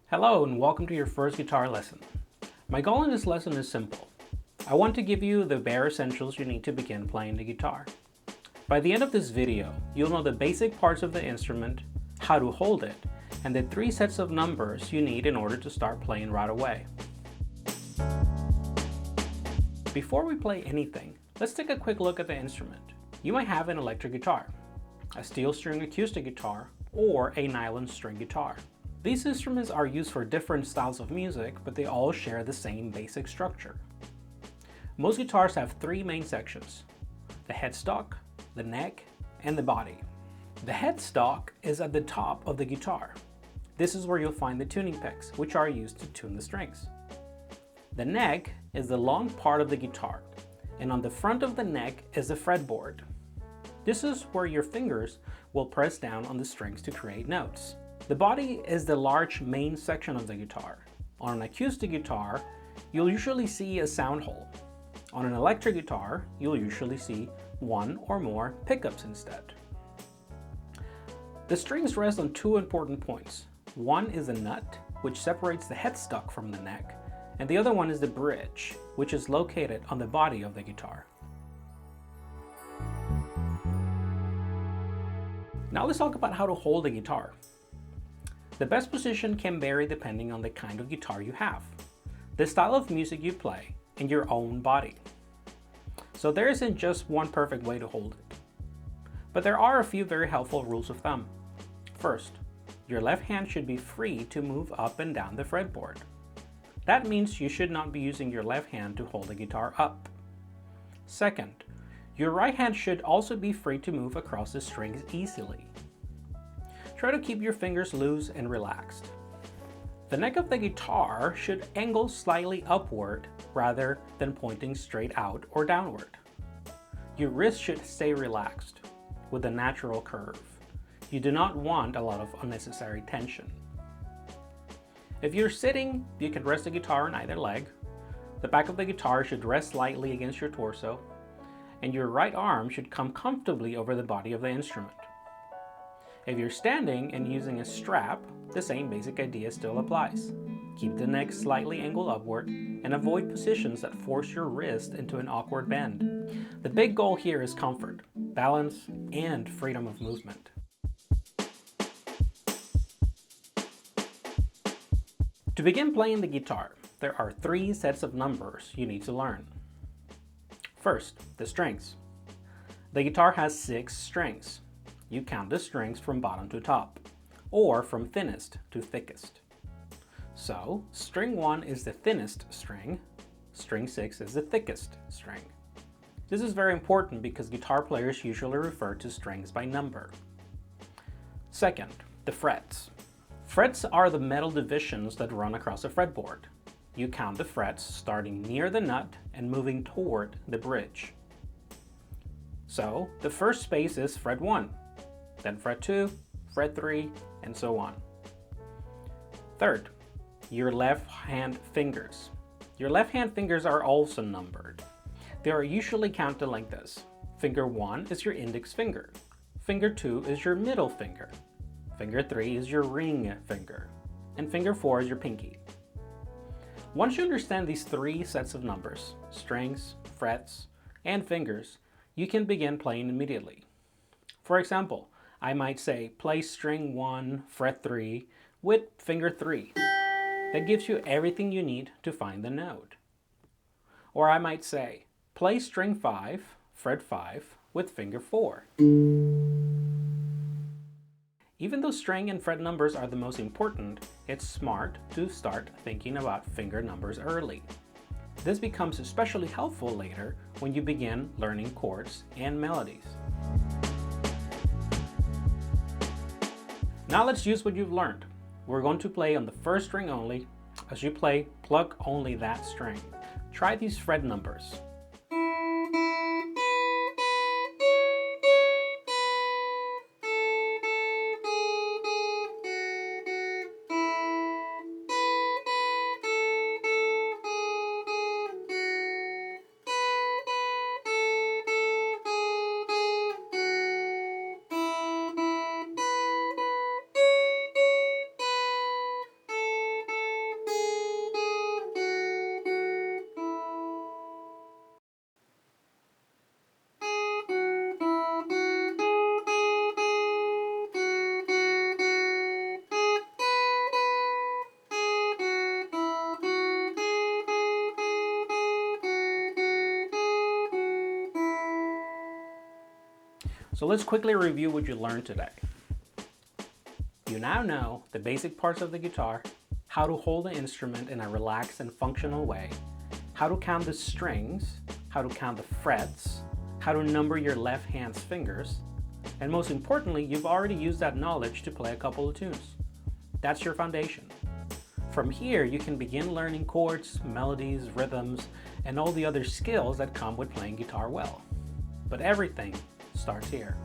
Hello and welcome to your first guitar lesson. My goal in this lesson is simple. I want to give you the bare essentials you need to begin playing the guitar. By the end of this video, you'll know the basic parts of the instrument, how to hold it, and the 3 sets of numbers you need in order to start playing right away. Before we play anything, let's take a quick look at the instrument. You might have an electric guitar, a steel string acoustic guitar, or a nylon string guitar. These instruments are used for different styles of music, but they all share the same basic structure. Most guitars have 3 main sections: the headstock, the neck, and the body. The headstock is at the top of the guitar. This is where you'll find the tuning picks, which are used to tune the strings. The neck is the long part of the guitar, and on the front of the neck is the fretboard. This is where your fingers will press down on the strings to create notes. The body is the large main section of the guitar. On an acoustic guitar, you'll usually see a sound hole. On an electric guitar, you'll usually see 1 or more pickups instead. The strings rest on 2 important points. One is a nut, which separates the headstock from the neck, and the other one is the bridge, which is located on the body of the guitar. Now let's talk about how to hold a guitar. The best position can vary depending on the kind of guitar you have, the style of music you play, and your own body. So there isn't just one perfect way to hold it. But there are a few very helpful rules of thumb. First, your left hand should be free to move up and down the fretboard. That means you should not be using your left hand to hold the guitar up. Second, your right hand should also be free to move across the strings easily. Try to keep your fingers loose and relaxed. The neck of the guitar should angle slightly upward rather than pointing straight out or downward. Your wrist should stay relaxed with a natural curve. You do not want a lot of unnecessary tension. If you're sitting, you can rest the guitar on either leg. The back of the guitar should rest lightly against your torso, and your right arm should come comfortably over the body of the instrument. If you're standing and using a strap, the same basic idea still applies. Keep the neck slightly angled upward and avoid positions that force your wrist into an awkward bend. The big goal here is comfort, balance, and freedom of movement. To begin playing the guitar, there are 3 sets of numbers you need to learn. First, the strings. The guitar has 6 strings. You count the strings from bottom to top, or from thinnest to thickest. So, string 1 is the thinnest string, string 6 is the thickest string. This is very important because guitar players usually refer to strings by number. Second, the frets. Frets are the metal divisions that run across a fretboard. You count the frets starting near the nut and moving toward the bridge. So, the first space is fret 1. Then fret 2, fret 3, and so on. Third, your left hand fingers. Your left hand fingers are also numbered. They are usually counted like this. Finger 1 is your index finger. Finger 2 is your middle finger. Finger 3 is your ring finger. And finger 4 is your pinky. Once you understand these 3 sets of numbers, strings, frets, and fingers, you can begin playing immediately. For example, I might say, play string 1, fret 3 with finger 3. That gives you everything you need to find the note. Or I might say, play string 5, fret 5 with finger 4. Even though string and fret numbers are the most important, it's smart to start thinking about finger numbers early. This becomes especially helpful later when you begin learning chords and melodies. Now let's use what you've learned. We're going to play on the first string only. As you play, pluck only that string. Try these fret numbers. So let's quickly review what you learned today. You now know the basic parts of the guitar, how to hold the instrument in a relaxed and functional way, how to count the strings, how to count the frets, how to number your left hand's fingers, and most importantly, you've already used that knowledge to play a couple of tunes. That's your foundation. From here, you can begin learning chords, melodies, rhythms, and all the other skills that come with playing guitar well. But everything starts here.